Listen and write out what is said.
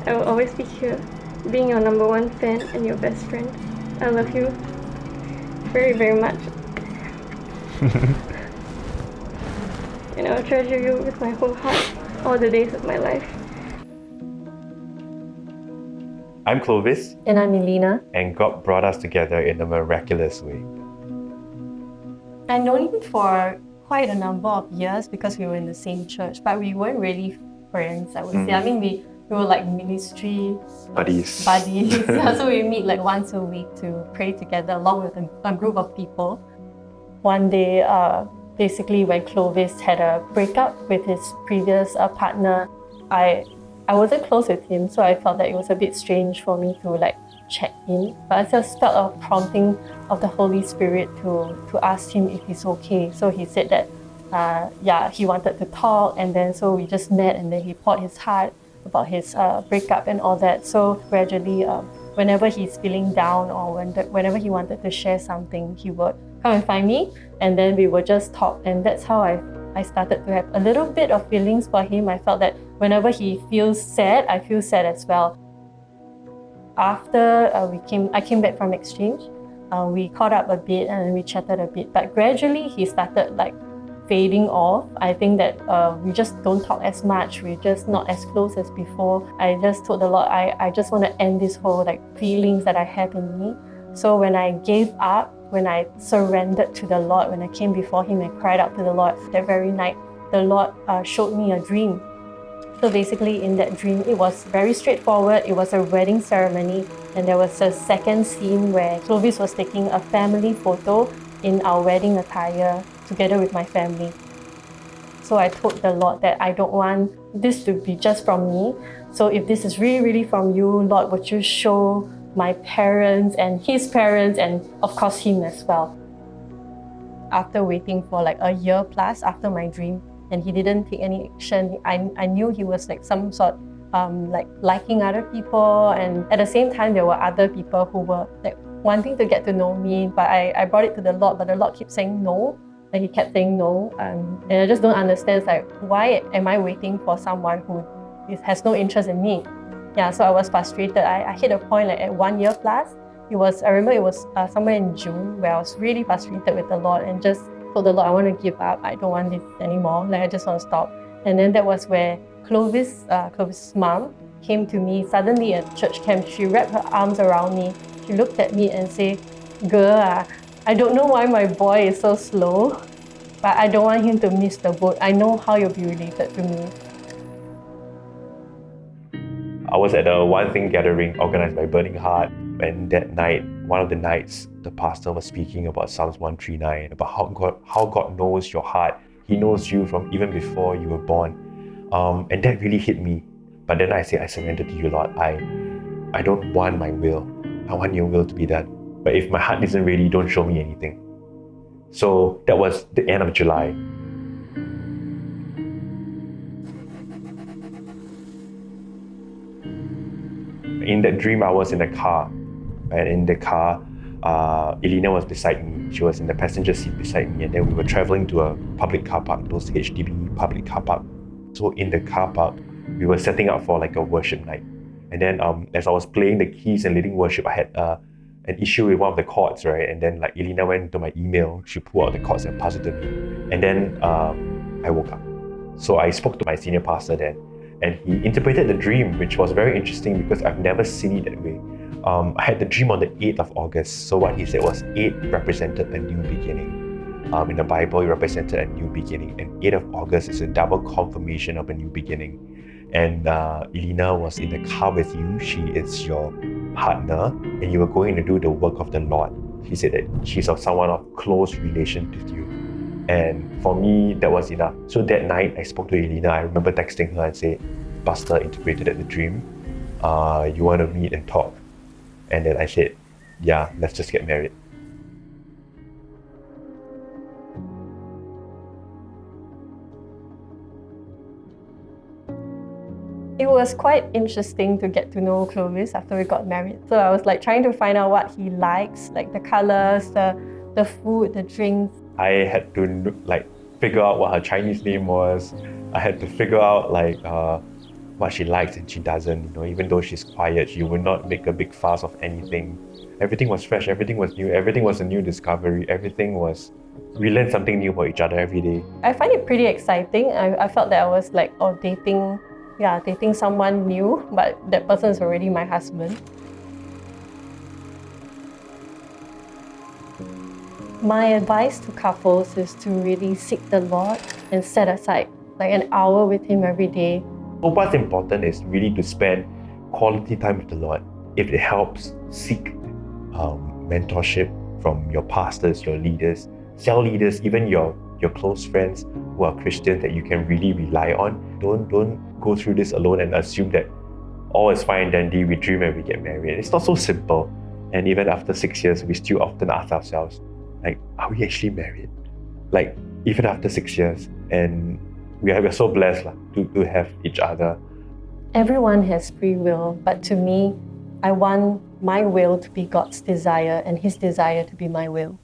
I will always be here, being your number one fan and your best friend. I love you very, very much. And I will treasure you with my whole heart all the days of my life. I'm Clovis, And I'm Elina. and God brought us together in a miraculous way. I've known him for quite a number of years because we were in the same church, but we weren't really friends, I would say. I mean, we were like ministry Buddies. Yeah, so we meet like once a week to pray together along with a group of people. One day, basically when Clovis had a breakup with his previous partner, I wasn't close with him, so I felt that it was a bit strange for me to like check in. But I just felt a prompting of the Holy Spirit to ask him if he's okay. So he said that he wanted to talk, and then so we just met, and then he poured his heart about his breakup and all that. So gradually, whenever he's feeling down or whenever he wanted to share something, he would come and find me, and then we would just talk. And that's how I started to have a little bit of feelings for him. I felt that whenever he feels sad, I feel sad as well. After I came back from exchange, we caught up a bit and we chatted a bit, but gradually he started like fading off. I think that we just don't talk as much. We're just not as close as before. I just told the Lord, I just want to end this whole like feelings that I have in me. So when I gave up, when I surrendered to the Lord, when I came before him and cried out to the Lord, that very night, the Lord showed me a dream. So basically in that dream, it was very straightforward. It was a wedding ceremony, and there was a second scene where Clovis was taking a family photo in our wedding attire together with my family. So I told the Lord that I don't want this to be just from me. So if this is really, really from you, Lord, would you show my parents and his parents and of course him as well. After waiting for like a year plus after my dream, and he didn't take any action, I knew he was like some sort like liking other people, and at the same time there were other people who were like wanting to get to know me, but I brought it to the Lord, but the Lord kept saying no, and he kept saying no, and I just don't understand, like, why am I waiting for someone who has no interest in me? Yeah, so I was frustrated. I hit a point like at 1 year plus. I remember it was somewhere in June where I was really frustrated with the Lord and just told the Lord, I want to give up. I don't want this anymore. Like, I just want to stop. And then that was where Clovis' mom came to me suddenly at church camp. She wrapped her arms around me. She looked at me and said, "Girl, I don't know why my boy is so slow, but I don't want him to miss the boat. I know how you'll be related to me." I was at a One Thing gathering organized by Burning Heart, and that night, one of the nights, the pastor was speaking about Psalms 139, about how God knows your heart. He knows you from even before you were born. And that really hit me. But then I said, I surrender to you, Lord. I don't want my will. I want your will to be done. But if my heart isn't ready, don't show me anything. So that was the end of July. In that dream, I was in the car, and in the car, Elina was beside me. She was in the passenger seat beside me, and then we were traveling to a public car park, those HDB public car park. So in the car park, we were setting up for like a worship night. And then as I was playing the keys and leading worship, I had an issue with one of the chords, right? And then like Elina went to my email, she pulled out the chords and passed it to me. And then I woke up. So I spoke to my senior pastor then, and he interpreted the dream, which was very interesting because I've never seen it that way. I had the dream on the 8th of August. So what he said was 8 represented a new beginning. In the Bible, it represented a new beginning. And 8th of August is a double confirmation of a new beginning. And Elina was in the car with you. She is your partner, and you were going to do the work of the Lord. He said that she's of someone of close relation with you. And for me, that was enough. So that night, I spoke to Elina. I remember texting her and said, "Pastor interpreted the dream. You want to meet and talk?" And then I said, "Yeah, let's just get married." It was quite interesting to get to know Clovis after we got married. So I was like trying to find out what he likes, like the colors, the food, the drinks. I had to like figure out what her Chinese name was. I had to figure out like what she likes and she doesn't. Even though she's quiet, she would not make a big fuss of anything. Everything was fresh, everything was new, everything was a new discovery, we learned something new about each other every day. I find it pretty exciting. I felt that I was like, dating someone new, but that person is already my husband. My advice to couples is to really seek the Lord and set aside like an hour with Him every day. So what's important is really to spend quality time with the Lord. If it helps, seek mentorship from your pastors, your leaders, cell leaders, even your close friends who are Christians that you can really rely on. Don't go through this alone and assume that all is fine and dandy, we dream and we get married. It's not so simple. And even after 6 years, we still often ask ourselves, like, are we actually married? Like, even after 6 years. And we're so blessed to have each other. Everyone has free will, but to me, I want my will to be God's desire and His desire to be my will.